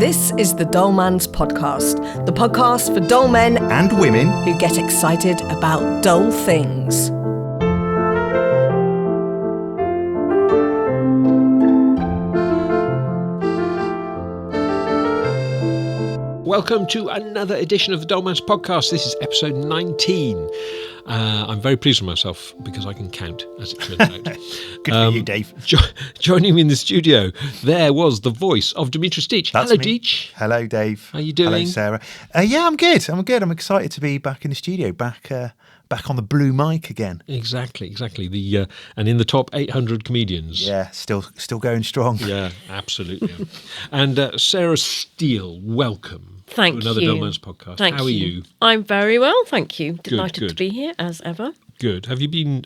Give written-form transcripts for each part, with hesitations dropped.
This is the Dull Man's Podcast, the podcast for dull men and women who get excited about dull things. Welcome to another edition of the Dull Man's Podcast. This is episode 19. I'm very pleased with myself because I can count, as it turns out. Good for you, Dave. Joining me in the studio, there was the voice of Demitris Deech. That's Hello, me. Deech. Hello, Dave. How you doing? Hello, Sarah. Yeah, I'm good. I'm excited to be back in the studio, back on the blue mic again. Exactly. And in the top 800 comedians. Yeah, still going strong. Yeah, absolutely. And Sarah Steele, welcome. Thank to another you. Dull Man's Podcast. How are you? I'm very well, thank you. Good, Delighted good. to be here, as ever. Good. Have you been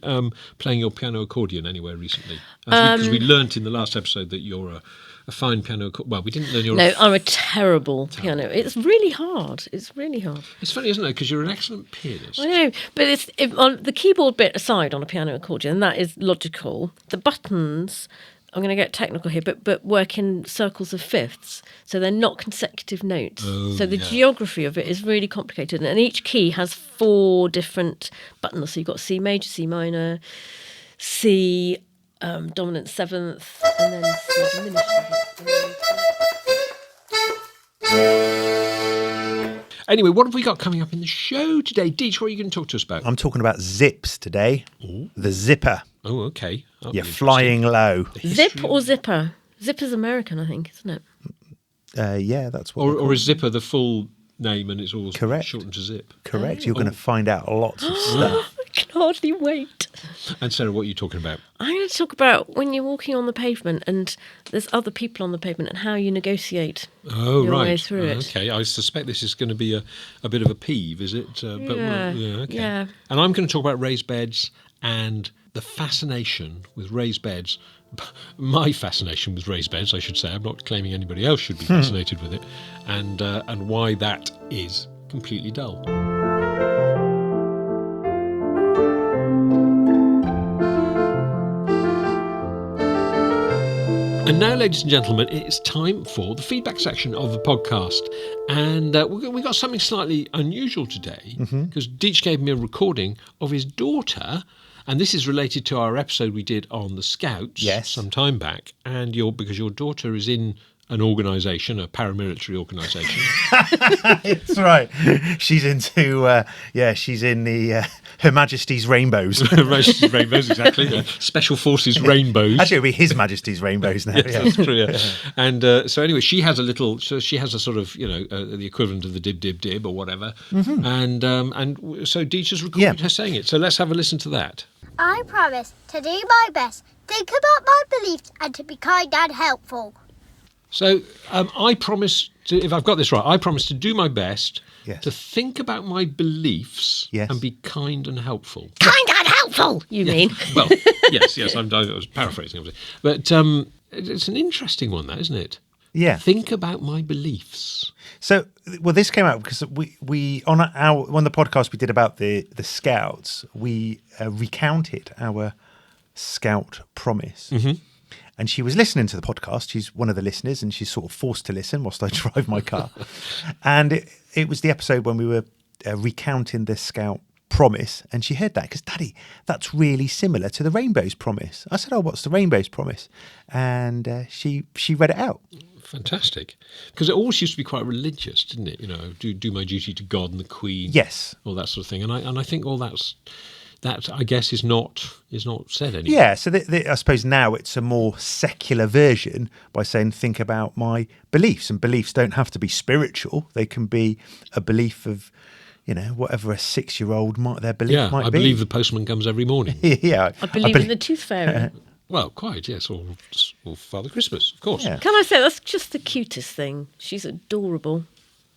playing your piano accordion anywhere recently? Because we learnt in the last episode that you're a fine piano. Well, we didn't learn you're. No, I'm a terrible piano. It's really hard. It's funny, isn't it? Because you're an excellent pianist. I know, but on the keyboard bit aside on a piano accordion, that is logical. The buttons, I'm going to get technical here, but work in circles of fifths, so they're not consecutive notes. So the geography of it is really complicated, and each key has 4 different buttons. So you've got C major, C minor, C dominant 7th, and then C diminished 7th. Anyway, what have we got coming up in the show today? Deech, what are you going to talk to us about? I'm talking about zips today. Ooh. The zipper. Oh, okay. You're flying low. Zip or zipper? Zipper's American, I think, isn't it? Yeah, that's what. Or is zipper the full name and it's all Correct. shortened to zip? Correct. You're going to find out lots of stuff. I can hardly wait. And Sarah, what are you talking about? I'm going to talk about when you're walking on the pavement and there's other people on the pavement and how you negotiate your way through it. Okay, I suspect this is going to be a bit of a peeve, is it? Okay. Yeah. And I'm going to talk about raised beds and the fascination with raised beds. My fascination with raised beds, I should say. I'm not claiming anybody else should be fascinated with it, and why that is completely dull. And now, ladies and gentlemen, it's time for the feedback section of the podcast. And we got something slightly unusual today, because Deech gave me a recording of his daughter, and this is related to our episode we did on the Scouts some time back, and because your daughter is in an organisation, a paramilitary organisation. That's right. She's into, she's in the Her Majesty's Rainbows. Her Majesty's Rainbows, exactly. Yeah. Special Forces Rainbows. Actually, it'll be His Majesty's Rainbows now. Yes, that's true, yeah. And so anyway, she has a sort of, the equivalent of the dib or whatever. And so Deech has recorded her saying it. So let's have a listen to that. I promise to do my best, think about my beliefs, and to be kind and helpful. So I promise to, if I've got this right, I promise to do my best to think about my beliefs and be kind and helpful. Kind and helpful, you mean? Well, yes, I was paraphrasing, obviously. But it's an interesting one, that, isn't it? Yeah. Think about my beliefs. So, this came out because we on the podcast we did about the Scouts, we recounted our Scout promise. Mm-hmm. And she was listening to the podcast. She's one of the listeners, and she's sort of forced to listen whilst I drive my car. And it was the episode when we were recounting the Scout promise, and she heard that because, Daddy, that's really similar to the Rainbow's promise. I said, "Oh, what's the Rainbow's promise?" And she read it out. Fantastic, because it always used to be quite religious, didn't it? Do my duty to God and the Queen. Yes, all that sort of thing. And I think all that I guess is not said anymore. Yeah, so I suppose now it's a more secular version by saying think about my beliefs, and beliefs don't have to be spiritual. They can be a belief of, whatever a 6-year-old their belief might be. I believe the postman comes every morning. Yeah, I believe in the tooth fairy. Well, quite, yes, or Father Christmas, of course. Yeah. Can I say that's just the cutest thing? She's adorable.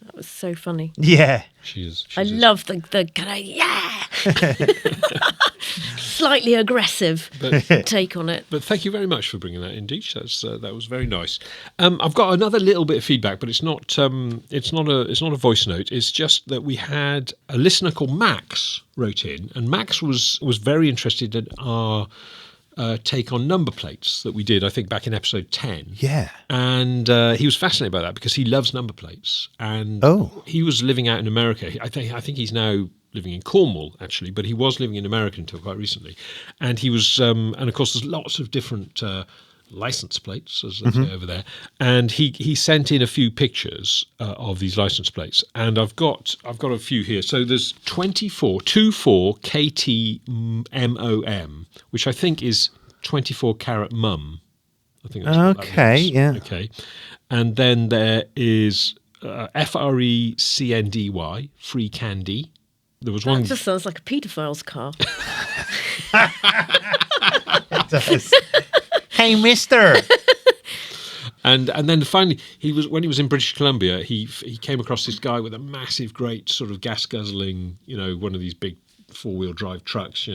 That was so funny. Yeah. She is. I love the kind of, slightly aggressive take on it. But thank you very much for bringing that in, Deech. That was very nice. I've got another little bit of feedback, but it's not a voice note. It's just that we had a listener called Max wrote in, and Max was very interested in our take on number plates that we did, I think, back in episode 10. Yeah. And he was fascinated by that because he loves number plates. And he was living out in America. I think he's now living in Cornwall, actually, but he was living in America until quite recently. And he was, and of course, there's lots of different license plates, as they say over there. And he sent in a few pictures of these license plates, and I've got a few here. So there's 24 KTMOM, which I think is 24 carat mum. I think that's what that means. Yeah. Okay. And then there is FRECNDY, free candy. There was one. That just sounds like a paedophile's car. It does. Hey, mister. And then finally, when he was in British Columbia, he came across this guy with a massive, great sort of gas guzzling, one of these big 4-wheel drive trucks,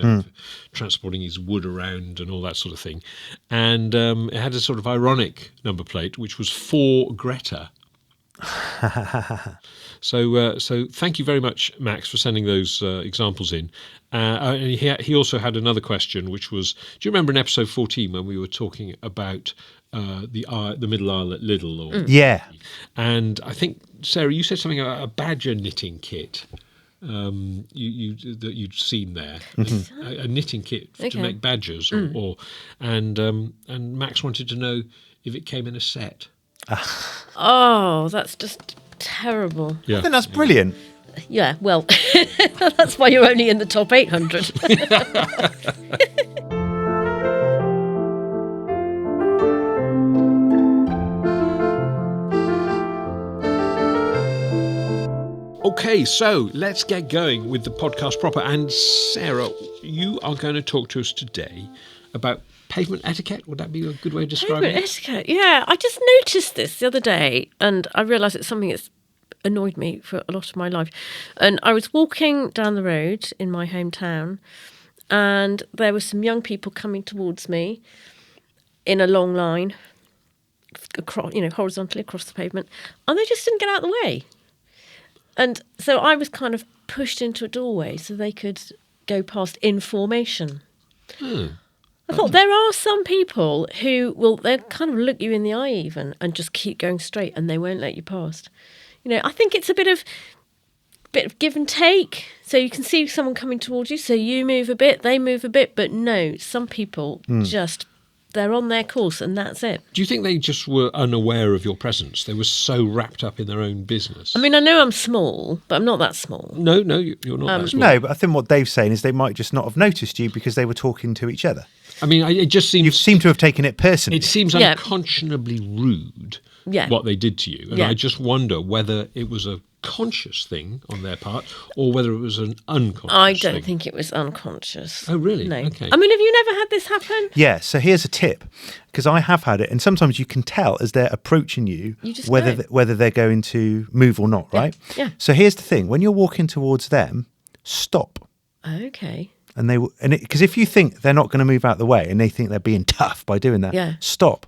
transporting his wood around and all that sort of thing. And it had a sort of ironic number plate, which was for Greta. So thank you very much, Max, for sending those examples in. And he also had another question, which was, do you remember in episode 14 when we were talking about the middle aisle at Lidl? Yeah. And I think, Sarah, you said something about a badger knitting kit. That you'd seen there, a knitting kit to make badgers, and Max wanted to know if it came in a set. Oh, that's just terrible. I think that's brilliant. Yeah, well, that's why you're only in the top 800. Okay, so let's get going with the podcast proper. And Sarah, you are going to talk to us today about pavement etiquette. Would that be a good way of describing Pavement it? etiquette, yeah. I just noticed this the other day, and I realised it's something that's annoyed me for a lot of my life. And I was walking down the road in my hometown, and there were some young people coming towards me in a long line, across, horizontally across the pavement, and they just didn't get out of the way. And so I was kind of pushed into a doorway so they could go past in formation. I thought there are some people who they'll kind of look you in the eye even and just keep going straight and they won't let you past. I think it's a bit of give and take. So you can see someone coming towards you, so you move a bit, they move a bit, but no, some people they're on their course and that's it. Do you think they just were unaware of your presence? They were so wrapped up in their own business. I mean, I know I'm small, but I'm not that small. No, you're not that small. No, but I think what Dave's saying is they might just not have noticed you because they were talking to each other. I mean, it just seems... You seem to have taken it personally. It seems unconscionably rude what they did to you. And I just wonder whether it was a conscious thing on their part or whether it was an unconscious I don't thing. think it was unconscious. Oh, really? No. Okay. I mean, have you never had this happen? Yeah, so here's a tip, because I have had it, and sometimes you can tell as they're approaching you just whether they're going to move or not, right? Yeah. So here's the thing, when you're walking towards them, stop. Okay. And because if you think they're not going to move out the way and they think they're being tough by doing that, stop.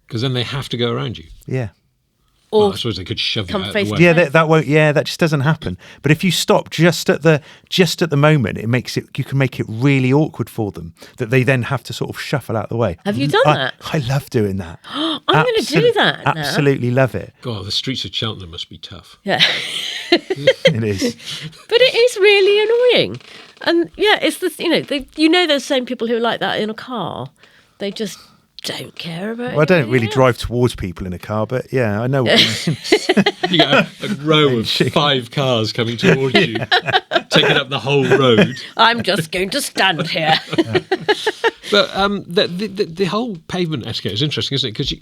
Because then they have to go around you. Yeah. Or I suppose they could shove you come out face of the to way. face. That won't. Yeah, that just doesn't happen. But if you stop just at the moment, you can make it really awkward for them that they then have to sort of shuffle out the way. Have you done that? I love doing that. I'm going to do that now. Absolutely love it. God, the streets of Cheltenham must be tough. Yeah. It is. But it is really annoying. And yeah, it's this, there's same people who are like that in a car. They just don't care about Well, I don't really else. drive towards people in a car, but yeah, I know what you mean. You got a row of 5 cars coming towards you, taking up the whole road. I'm just going to stand here. But the whole pavement etiquette is interesting, isn't it? Because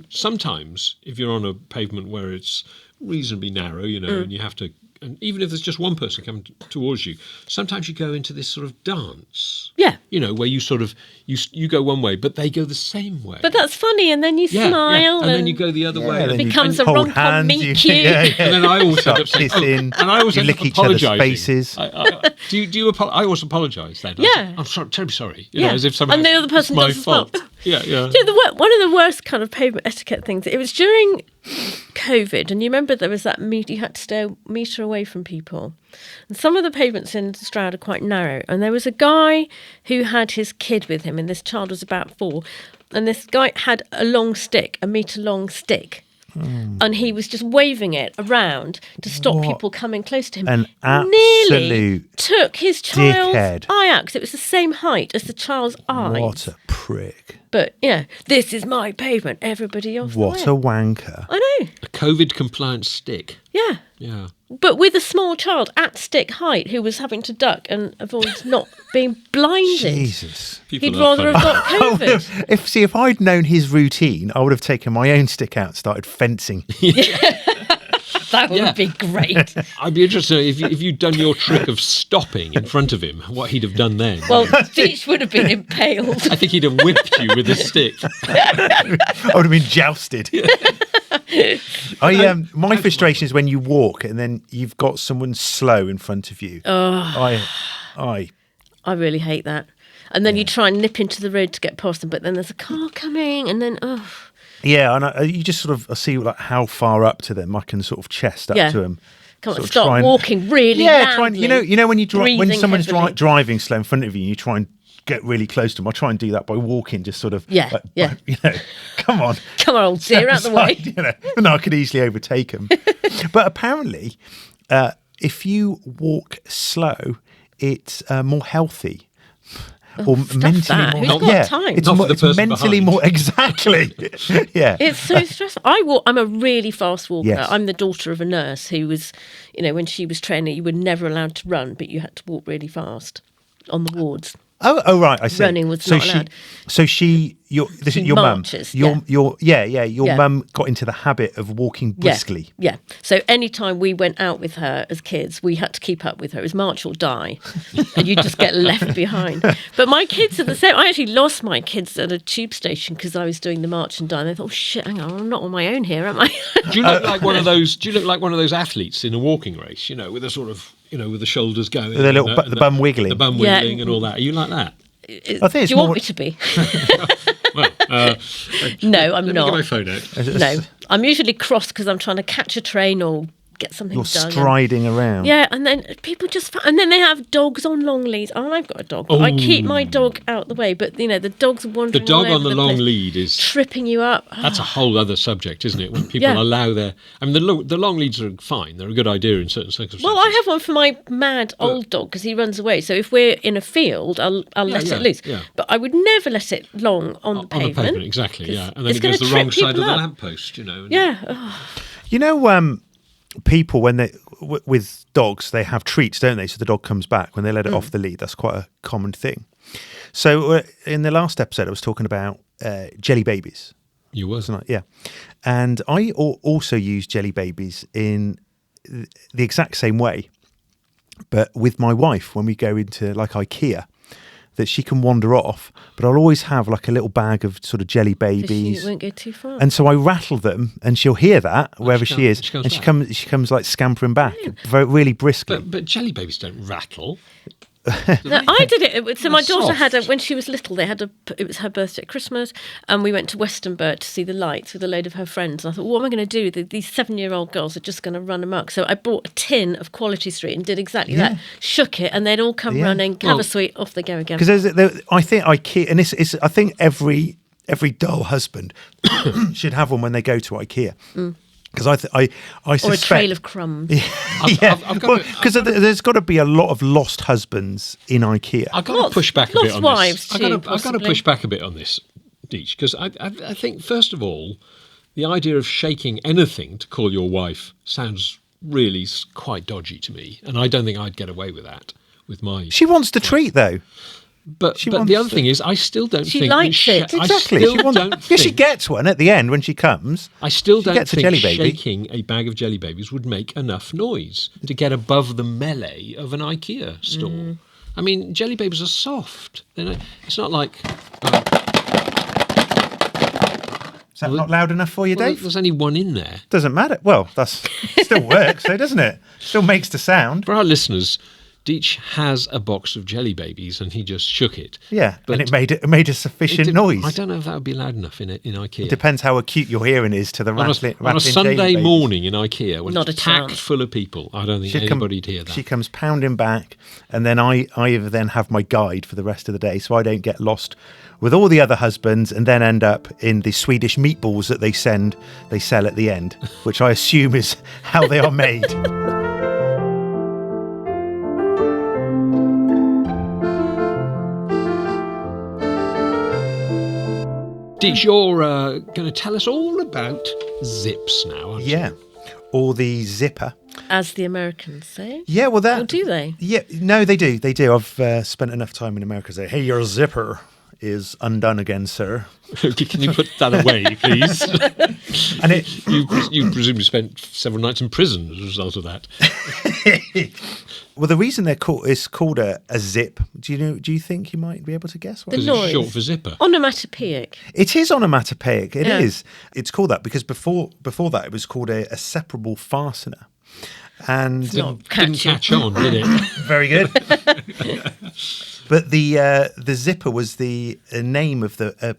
sometimes, if you're on a pavement where it's reasonably narrow, and you have to, and even if there's just one person coming towards you, sometimes you go into this sort of dance. Yeah. Where you sort of, you go one way, but they go the same way. But that's funny, and then you smile. And then you go the other way. then And it you becomes a hold rom-com hands, meet cute. And then I always end up saying, kissing, and I always you end lick up each other's apologising. faces. I always apologise then. Yeah. I'm terribly sorry. Yeah. As if somehow And the other person it's my does as well. fault. Yeah. One of the worst kind of pavement etiquette things, it was during COVID, and you remember there was that meter, you had to stay a metre away from people. And some of the pavements in Stroud are quite narrow. And there was a guy who had his kid with him, and this child was about 4. And this guy had a long stick, a metre long stick. And he was just waving it around to stop people coming close to him. An Nearly absolute took his child's dickhead. eye out because it was the same height as the child's eye. What a prick. But, this is my pavement. Everybody off What the a way. wanker. I know. A COVID compliant stick. Yeah. Yeah. But with a small child at stick height who was having to duck and avoid not being blinded. Jesus. People He'd are rather funny. have got COVID. If I'd known his routine, I would have taken my own stick out and started fencing. That would be great. I'd be interested if you'd done your trick of stopping in front of him, what he'd have done then. Well, Deech would have been impaled. I think he'd have whipped you with a stick. I would have been jousted. My frustration is when you walk and then you've got someone slow in front of you. I really hate that. And then you try and nip into the road to get past them, but then there's a car coming, and then Yeah, and you just sort of see like how far up to them I can sort of chest up to them. Come on, Sort of start try and- walking really loudly. You know when you when breathing someone's heavily. driving slow in front of you, and you try and get really close to them. I try and do that by walking, just sort of come on, Come on, old dear, out the way. And I could easily overtake them. But apparently, if you walk slow, it's more healthy. Or mentally that. more. Who's got time? It's, Not for more, the it's person mentally behind. more exactly. Yeah, It's so stressful. I'm a really fast walker. Yes. I'm the daughter of a nurse who was, when she was training, you were never allowed to run, but you had to walk really fast on the wards. Oh right, I see. Running was not allowed. Your mum. marches, Your Yeah. mum got into the habit of walking briskly. Yeah. So anytime we went out with her as kids, we had to keep up with her. It was march or die. And you just get left behind. But my kids are the same. I actually lost my kids at a tube station because I was doing the march and die. And they thought, oh shit, hang on, I'm not on my own here, am I? Do you look like one of those? Do you look like one of those athletes in a walking race? With a sort of, with the shoulders going, The little the bum wiggling. the bum Yeah. wiggling, and all that. Are you like that? I think it's Do you more. want me to be? Well, No, I'm let me not. get my phone out. No, I'm usually cross because I'm trying to catch a train or get something You're done. striding around. Yeah, and then people and then they have dogs on long leads. Oh, I've got a dog. But I keep my dog out the way, but the dogs are The wandering. dog all on the over long place, lead is tripping you up. that's a whole other subject, isn't it? When people Yeah. allow their, the long leads are fine. They're a good idea in certain circumstances. Well, I have one for my mad old dog because he runs away. So if we're in a field, I'll let yeah, it loose. yeah. But I would never let it long on the on pavement. the pavement, exactly. Yeah, and then it's it goes gonna the wrong trip side of the people up. lamppost. And- Yeah. Oh. You know, people when they with dogs they have treats, don't they? So the dog comes back when they let it off the lead. That's quite a common thing. So in the last episode, I was talking about jelly babies. You were. Wasn't I? Yeah, and I also use jelly babies in the exact same way, but with my wife when we go into like IKEA. That she can wander off, but I'll always have like a little bag of sort of jelly So babies. she won't go too far. And so I rattle them, and she'll hear that wherever she is, she comes and she back. comes like scampering back, really briskly. But jelly babies don't rattle. No, I did it. So my daughter had soft. when she was little. It was her birthday at Christmas, and we went to Westonbirt to see the lights with a load of her friends. And I thought, what am I going to do? These 7-year-old girls are just going to run amok. So I bought a tin of Quality Street and did exactly that. Shook it, and they'd all come running. Have a sweet, off they go again. Because I think IKEA, and it's I think every dull husband should have one when they go to IKEA. Because I Or a suspect, trail of crumbs. I've got to- because there's got to be a lot of lost husbands in IKEA. I've got to push back a bit lost on wives this. too, I've got to possibly. push back a bit on this, Deech, because I think first of all, the idea of shaking anything to call your wife sounds really quite dodgy to me, and I don't think I'd get away with that with my. She wants the treat though. But she the wants other to- thing is, I still don't She think likes it. Exactly. I still She wants, don't yeah, think, she gets one at the end when she comes. I still she don't gets a think jelly baby. shaking a bag of jelly babies would make enough noise to get above the melee of an IKEA store. I mean, jelly babies are soft. It's not like. Is that not loud enough for you, Well, Dave? there's only one in there. Doesn't matter. Well, that's still works, though, doesn't it? Still makes the sound. For our listeners, Deech has a box of jelly babies and he just shook it. Yeah, But and it made a sufficient noise. I don't know if that would be loud enough in IKEA. Depends how acute your hearing is to the On rattling. a Sunday jelly babies. morning in IKEA when Not it's a packed chance. full of people, I don't think anybody'd hear that. She comes pounding back, and then I then have my guide for the rest of the day, so I don't get lost with all the other husbands, and then end up in the Swedish meatballs that they sell at the end, which I assume is how they are made. Deech, you're going to tell us all about zips now, aren't you? Yeah, or the zipper. As the Americans say. Yeah, well, that. Or do they? Yeah, no, they do. They do. I've spent enough time in America to say, "Hey, your zipper is undone again, sir." Can you put that away, please? And it. You presumably spent several nights in prison as a result of that. Well, the reason it's called a zip. Do you think you might be able to guess what? The Because noise. it's short for zipper. Onomatopoeic. It is onomatopoeic. It Yeah. is. It's called that because before that it was called a separable fastener. And Not Didn't catchy. catch on, did it? very good. But the zipper was the name of a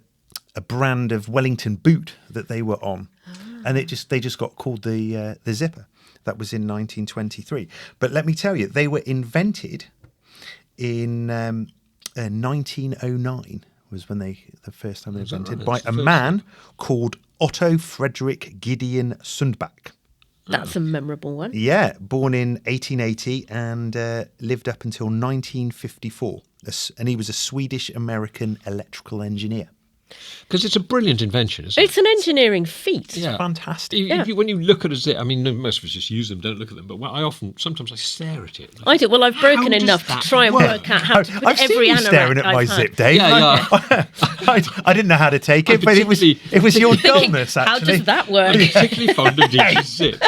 brand of Wellington boot that they were on, and they just got called the zipper. That was in 1923. But let me tell you, they were invented in 1909. Was when the first time they were that invented right? by That's the a first man called Otto Frederick Gideon Sundback. That's a memorable one. Yeah, born in 1880 and lived up until 1954. And he was a Swedish-American electrical engineer. Because it's a brilliant invention, isn't it? It's an engineering feat. Yeah. Fantastic. When you look at a zip, I mean, most of us just use them, don't look at them. But sometimes I stare at it. I do. Well, I've broken does enough to that try and work? work out how to put I've seen every you anorak staring at I've my had. zip, Dave. Yeah. I didn't know how to take it, but it was your dullness, How actually. does that work? I'm particularly fond of Deech's zip.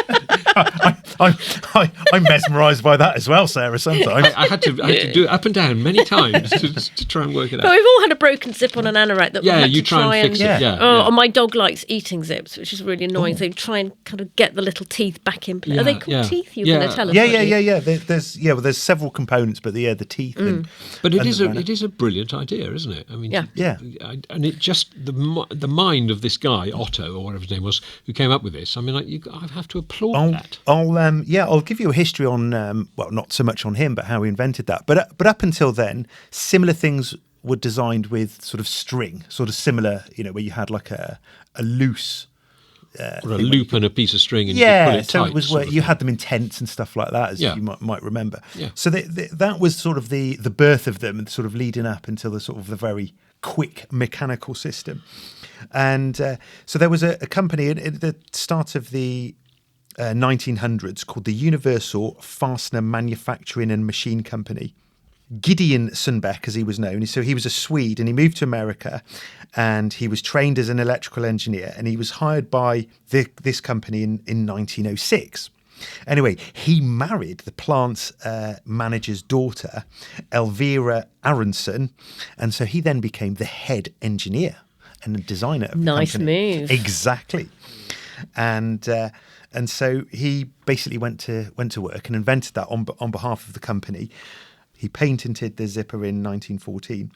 I'm mesmerised by that as well, Sarah, sometimes. I had to do it up and down many times to try and work it But out. we've all had a broken zip on an anorak that we Yeah, had you to try and fix it. Yeah. Yeah. Oh, and my dog likes eating zips, which is really annoying. So you try and kind of get the little teeth back in place. Are they called teeth? You're going to tell us. Yeah. aren't you? There's several components, but the teeth. But it is a a brilliant idea, isn't it? I mean, Yeah. and it just the mind of this guy Otto or whatever his name was who came up with this. I mean, I have to applaud that. I'll give you a history on not so much on him, but how he invented that. But up until then, similar things were designed with sort of string, sort of similar, where you had like a loose. Or a loop and a piece of string, and you could pull it so tight, it was sort where of you thing. had them in tents and stuff like that, as Yeah. you might remember. Yeah. So that was sort of the birth of them, and sort of leading up until the sort of the very quick mechanical system. And so there was a company at the start of the 1900s called the Universal Fastener Manufacturing and Machine Company. Gideon Sundback, as he was known. So he was a Swede and he moved to America and he was trained as an electrical engineer and he was hired by this company in 1906. Anyway, he married the plant's manager's daughter, Elvira Aronson, and so he then became the head engineer and designer of the Nice company. move. Exactly. And so he basically went to work and invented that on behalf of the company. He patented the zipper in 1914,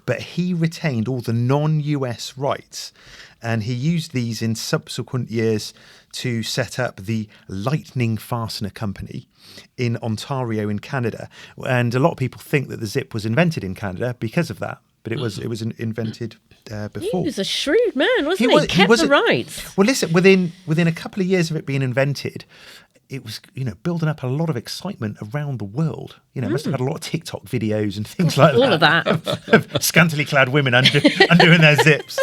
but he retained all the non-US rights, and he used these in subsequent years to set up the Lightning Fastener Company in Ontario in Canada. And a lot of people think that the zip was invented in Canada because of that, but it was invented before. He was a shrewd man, wasn't he? was- Kept was the a- rights. Well, listen, within a couple of years of it being invented, it was, building up a lot of excitement around the world. It must have had a lot of TikTok videos and things like All that. of that. Of scantily clad women undoing their zips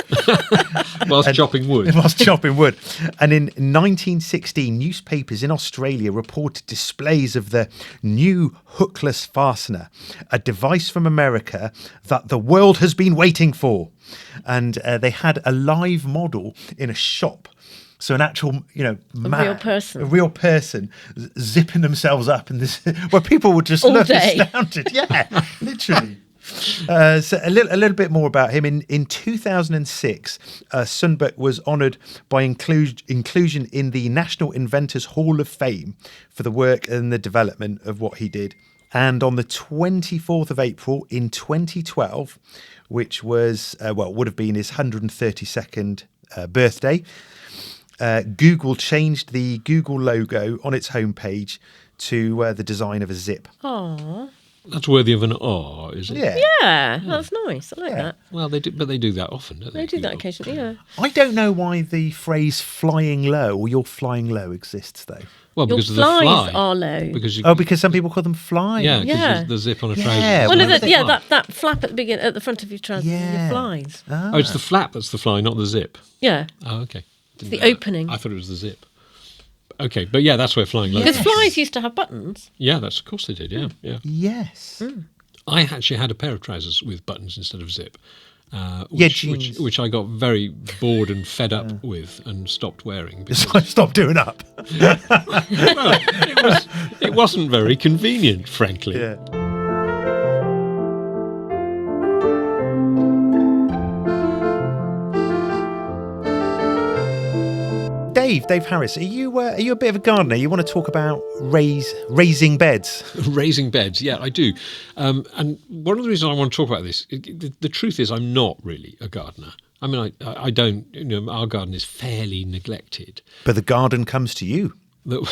Whilst chopping wood. whilst chopping wood. And in 1916, newspapers in Australia reported displays of the new hookless fastener, a device from America that the world has been waiting for. And they had a live model in a shop. So an actual, real person. a real person zipping themselves up, and this where people would just All look day. astounded. Yeah, literally. So a little bit more about him. In 2006, Sundback was honoured by inclusion in the National Inventors Hall of Fame for the work and the development of what he did. And on the 24th of April in 2012, which was, would have been his 132nd birthday, Google changed the Google logo on its homepage to the design of a zip. Aww. That's worthy of an awe, is it? Yeah, that's nice. I like that. Well, they do that often, don't they? They do that Google. occasionally, yeah. I don't know why the phrase flying low or you're flying low exists, though. Well, Your because of the flies fly. are low. Because some people call them flying. yeah, because Yeah. there's the zip on a Yeah. trouser. Well, Well, no, no, that flap at the front of your trousers, Yeah. your flies. Oh, it's the flap that's the fly, not the zip. Yeah, Oh, okay. it's the opening. I thought it was the zip. Okay, but yeah, that's where flying low. Because flies used to have buttons. Yeah, of course they did. Yeah. Yes. I actually had a pair of trousers with buttons instead of zip. jeans. Which I got very bored and fed up with and stopped wearing. Because, So I stopped doing up. well, it wasn't very convenient, frankly. Yeah. Dave Harris, are you a bit of a gardener? You want to talk about raising beds? Raising beds, yeah, I do. And one of the reasons I want to talk about this, the truth is I'm not really a gardener. I mean, I don't, our garden is fairly neglected. But the garden comes to you. Well,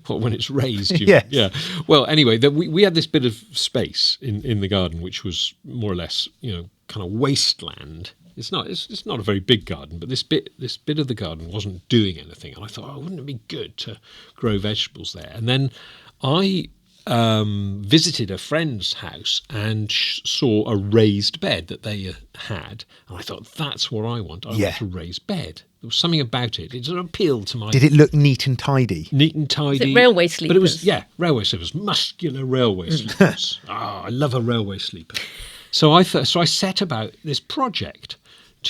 when it's raised, Yes. Yeah. Well, anyway, we had this bit of space in the garden, which was more or less, kind of wasteland. It's not a very big garden, but this bit of the garden wasn't doing anything, and I thought, wouldn't it be good to grow vegetables there? And then I visited a friend's house and saw a raised bed that they had, and I thought, that's what I want. I want a raised bed. There was something about it. It sort of appealed to my... Did it look neat and tidy? Neat and tidy. Is it railway sleepers? But it was, railway sleepers, muscular railway sleepers. I love a railway sleeper. So I set about this project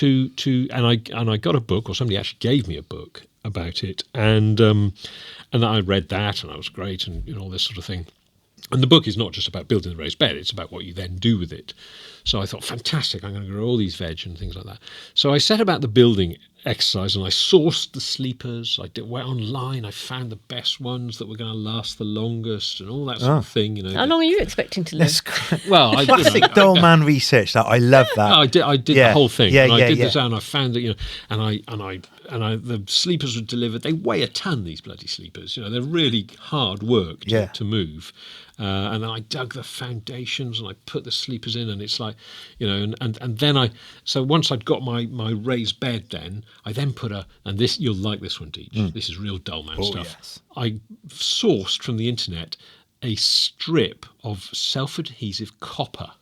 and I got a book, or somebody actually gave me a book about it, and I read that, and that was great, and all this sort of thing. And the book is not just about building the raised bed; it's about what you then do with it. So I thought, fantastic! I'm going to grow all these veg and things like that. So I set about the building exercise, and I sourced the sleepers. Went online. I found the best ones that were going to last the longest, and all that sort of thing. How long are you expecting to live? That's great. Well, Classic dull man research. That I love that. I did the whole thing. Yeah, and I yeah, did yeah. this out, and I found that the sleepers were delivered. They weigh a ton. These bloody sleepers. They're really hard work to move. And then I dug the foundations and I put the sleepers in, and it's like, and then so once I'd got my raised bed, then I then put and this, you'll like this one, Deech. This is real dull man stuff. Yes. I sourced from the internet a strip of self-adhesive copper.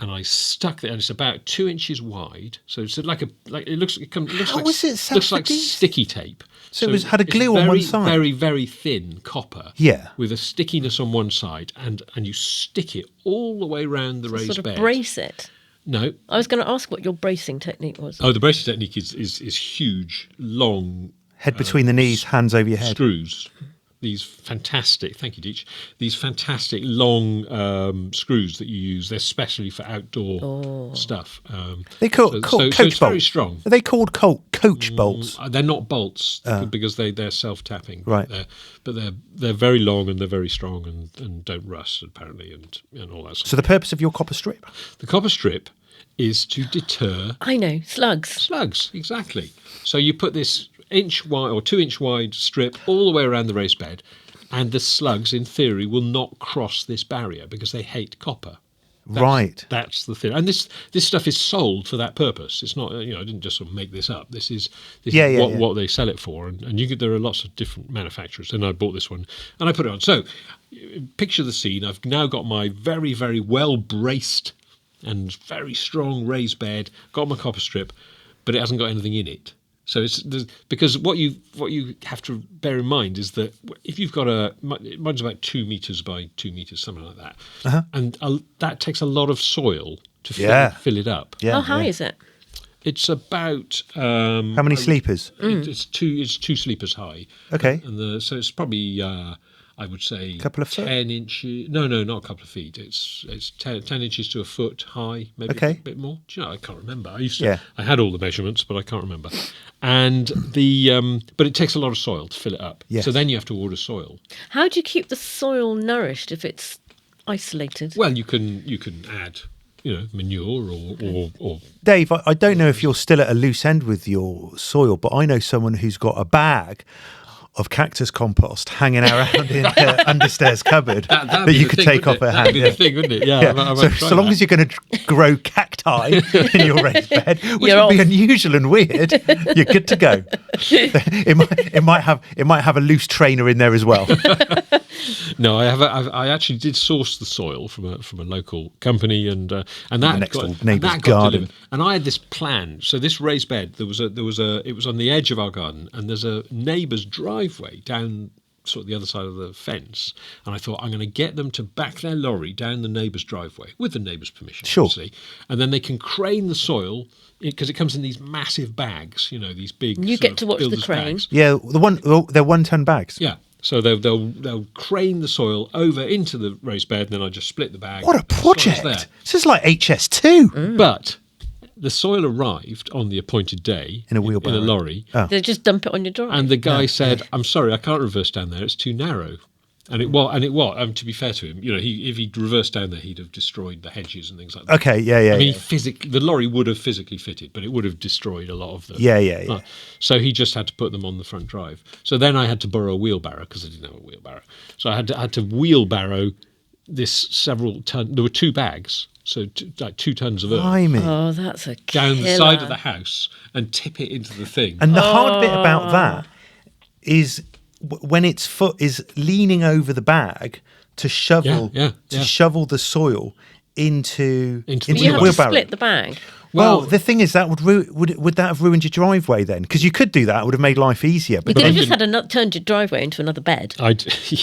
And I stuck it, and it's about 2 inches wide. So it's like it looks like sticky tape. So it had a glue on one side. Very, very thin copper. Yeah. With a stickiness on one side, and you stick it all the way around the raised Sort of bed. brace it. No. I was going to ask what your bracing technique was. Oh, the bracing technique is huge, long Head between the knees, hands over your head. screws. These fantastic, thank you, Deech. These fantastic long screws that you use. They're especially for outdoor stuff. They called coach so it's bolts. very strong. Are they called coach bolts? They're not bolts because they're self-tapping. Right. But they're very long and they're very strong and don't rust apparently and all that. So the purpose of your copper strip? The copper strip is to deter I know, slugs. slugs. Exactly. So you put this 1 wide or 2 inch wide strip all the way around the raised bed, and the slugs, in theory, will not cross this barrier because they hate copper. Right. That's the theory. And this stuff is sold for that purpose. It's not, I didn't just sort of make this up. This is what they sell it for. And there are lots of different manufacturers. And I bought this one and I put it on. So picture the scene. I've now got my very, very well braced and very strong raised bed, got my copper strip, but it hasn't got anything in it. So because what you have to bear in mind is that if you've got mine's about 2 meters by 2 meters, something like that, and that takes a lot of soil to fill it up. Yeah, How high is it? It's about How many sleepers? It's two sleepers high. Okay. And so it's probably I would say Couple of foot? 10 inches. No, not a couple of feet. It's 10 inches to a foot high, maybe Okay. a bit more. Do you know? I can't remember. I Yeah. had all the measurements, but I can't remember. And but it takes a lot of soil to fill it up. Yes. So then you have to order soil. How do you keep the soil nourished if it's isolated? Well, you can add, manure or Dave, I don't know if you're still at a loose end with your soil, but I know someone who's got a bag of cactus compost hanging around in her understairs cupboard that you could take off her hand. That'd be the thing, wouldn't it? Yeah. Yeah. So long as you're going to grow cacti in your raised bed, which would be unusual and weird, you're good to go. It might have a loose trainer in there as well. No, I actually did source the soil from a local company, and that next door neighbour's garden. delivered. And I had this plan. So this raised bed, it was on the edge of our garden, and there's a neighbour's driveway down sort of the other side of the fence, and I thought I'm going to get them to back their lorry down the neighbour's driveway with the neighbour's permission, obviously, and then they can crane the soil because it comes in these massive bags, these big. You get to watch the crane. Bags. Yeah, they're 1-ton bags. Yeah. So they'll crane the soil over into the raised bed, and then I just split the bag. What a project! This is like HS2. But the soil arrived on the appointed day In a wheelbarrow. in a lorry, They just dump it on your driveway. and the guy said, "I'm sorry, I can't reverse down there. It's too narrow." And it was. To be fair to him, if he'd reversed down there, he'd have destroyed the hedges and things like that. Okay, yeah. I mean, the lorry would have physically fitted, but it would have destroyed a lot of them. Yeah. So he just had to put them on the front drive. So then I had to borrow a wheelbarrow because I didn't have a wheelbarrow. So I had to wheelbarrow this several ton. There were 2 bags, so 2 tons of earth Blimey. Oh, that's a down the killer. side of the house and tip it into the thing. And the hard bit about that is when its foot is leaning over the bag to shovel shovel the soil into the But you the have to wheelbarrow. split the bag. Well, the thing is, that would that have ruined your driveway then? Because you could do that; it would have made life easier. You But could have then, just turned your driveway into another bed.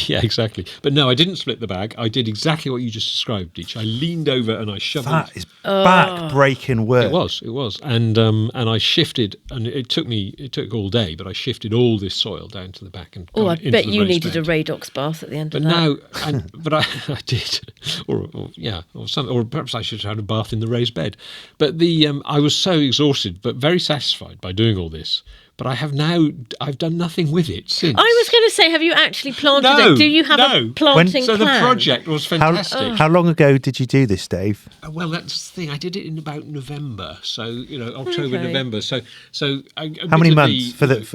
Yeah, exactly. But no, I didn't split the bag. I did exactly what you just described, Deech. I leaned over and I shoveled. that is back-breaking work. It was, and I shifted, and it took all day, but I shifted all this soil down to the back and. Oh, I into bet the you raised needed bed. a Radox bath at the end But of that. I did, or perhaps I should have had a bath in the raised bed. But I was so exhausted, but very satisfied by doing all this. But I've done nothing with it since. I was going to say, have you actually planted No, it? Do you have a planting So plan? the project was fantastic. How long ago did you do this, Dave? Well, that's the thing. I did it in about November, so October, Okay. November. So How many months for? It'll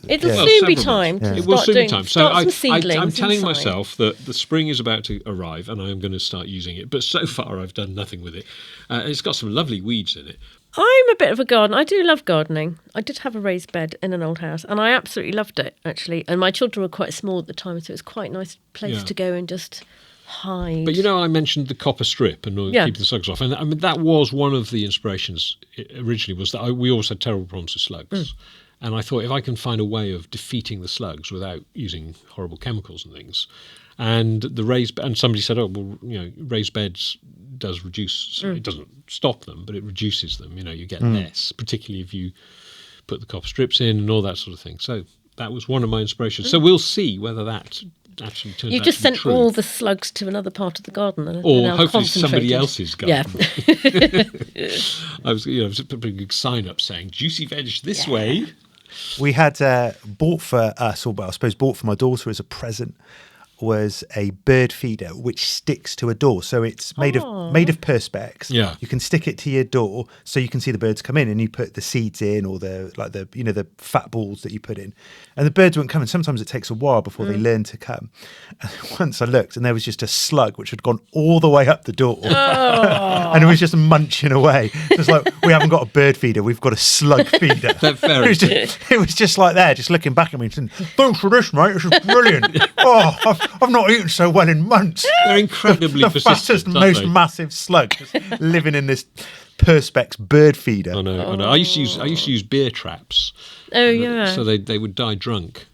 yeah. soon be several time months. to It will start soon doing be time. So start some seedlings. I'm telling inside. myself that the spring is about to arrive, and I am going to start using it. But so far, I've done nothing with it. It's got some lovely weeds in it. I'm a bit of a gardener. I do love gardening. I did have a raised bed in an old house, and I absolutely loved it, actually. And my children were quite small at the time, so it was quite a nice place Yeah. to go and just hide. But I mentioned the copper strip and keeping the slugs off, and I mean that was one of the inspirations originally. Was that we always had terrible problems with slugs, and I thought if I can find a way of defeating the slugs without using horrible chemicals and things, and somebody said, raised beds does reduce. It doesn't stop them, but it reduces them. You get less, particularly if you put the copper strips in and all that sort of thing. So that was one of my inspirations. So we'll see whether that actually turns You out just to be sent true. all the slugs to another part of the garden, and Or they're now hopefully somebody concentrated. else's garden. Yeah. I was put a big sign up saying "Juicy veg this way." We had bought for us, or well, I suppose bought for my daughter as a present, was a bird feeder which sticks to a door. So it's made of perspex. Yeah. You can stick it to your door so you can see the birds come in, and you put the seeds in, or the fat balls that you put in. And the birds won't come, and sometimes it takes a while before they learn to come. And once I looked, and there was just a slug which had gone all the way up the door. And it was just munching away. It was like, we haven't got a bird feeder, we've got a slug feeder. It was just like that, just looking back at me and saying, thanks for this, mate, this is brilliant. Oh, I've not eaten so well in months. They're incredibly The persistent, fattest, aren't most they? massive slug just living in this perspex bird feeder. I know. I used to use beer traps. Oh, yeah. So they would die drunk,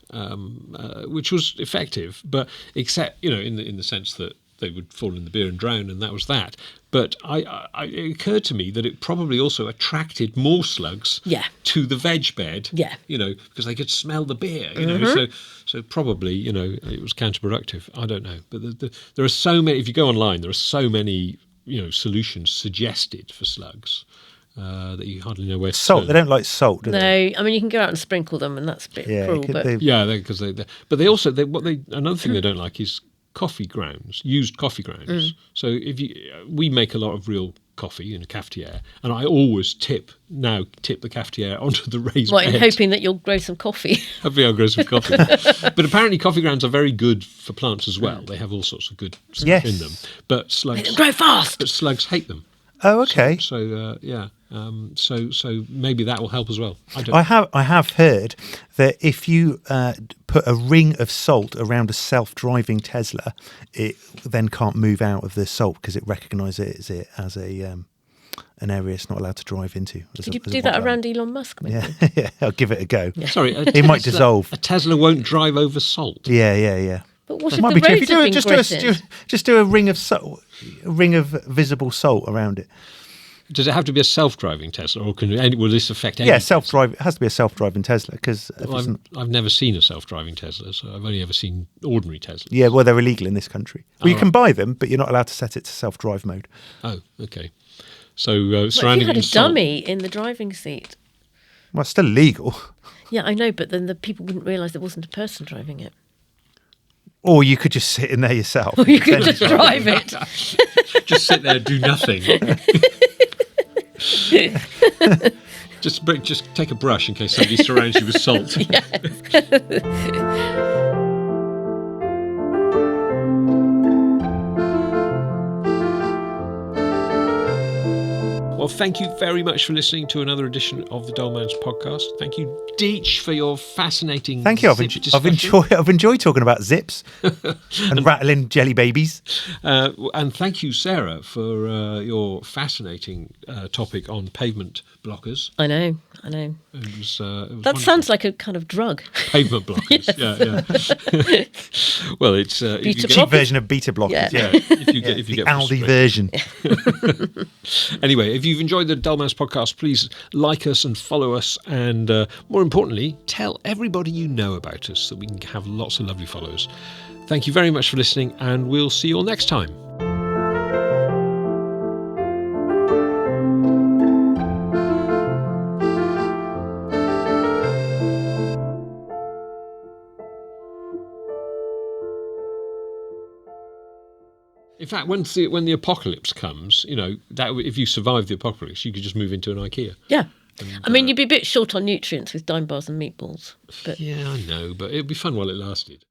which was effective, but except in the sense that they would fall in the beer and drown, and that was that. But it occurred to me that it probably also attracted more slugs to the veg bed, because they could smell the beer, so probably, it was counterproductive. I don't know. But there are so many, if you go online, there are so many, solutions suggested for slugs that you hardly know where to Salt. turn. They don't like salt, do they? No, I mean, you can go out and sprinkle them, and that's a bit cruel. But Because but they also, another thing they don't like is coffee grounds, used coffee grounds. So we make a lot of real coffee in a cafetiere, and I always tip the cafetiere onto the raised bed. Hoping that you'll grow some coffee. Hopefully I'll grow some coffee. But apparently coffee grounds are very good for plants as well. They have all sorts of good stuff in them. But slugs... Make them grow fast! But slugs hate them. Oh, okay. So maybe that will help as well. I have heard that if you put a ring of salt around a self-driving Tesla, it then can't move out of the salt because it recognises it as an area it's not allowed to drive into. Could you do that around Elon Musk? Maybe? Yeah, I'll give it a go. Yeah. Sorry, it might dissolve. A Tesla won't drive over salt. Yeah. But what if Might the be roads true. have been gritted? Just do a ring of salt, a ring of visible salt around it. Does it have to be a self-driving Tesla, or will this affect any? Yeah, self-drive. It has to be a self-driving Tesla because I've never seen a self-driving Tesla, so I've only ever seen ordinary Teslas. Yeah, well, they're illegal in this country. Well, you can buy them, but you're not allowed to set it to self-drive mode. Oh, okay. So If surrounding you had a it in salt. dummy in the driving seat. Well, it's still illegal. Yeah, I know, but then the people wouldn't realise there wasn't a person driving it. Or you could just sit in there yourself. Or you could just drive it. Just sit there and do nothing. Just take a brush in case somebody surrounds you with salt. Well, thank you very much for listening to another edition of the Dollman's podcast. Thank you, Deech, for your fascinating. Thank you. I've enjoyed talking about zips and rattling jelly babies. And thank you, Sarah, for your fascinating topic on pavement blockers. I know. It was That wonderful. sounds like a kind of drug. Pavement blockers. Yeah. Well, it's if you Beta get, Cheap version of beta blockers. yeah, if you The get Aldi frustrated. version. Anyway, if you've enjoyed the Dullman's podcast, please like us and follow us, and more importantly, tell everybody you know about us so we can have lots of lovely followers. Thank you very much for listening, and we'll see you all next time. In fact, when the apocalypse comes, that if you survive the apocalypse, you could just move into an IKEA. Yeah. I mean, you'd be a bit short on nutrients with dime bars and meatballs. But Yeah, I know, but it'd be fun while it lasted.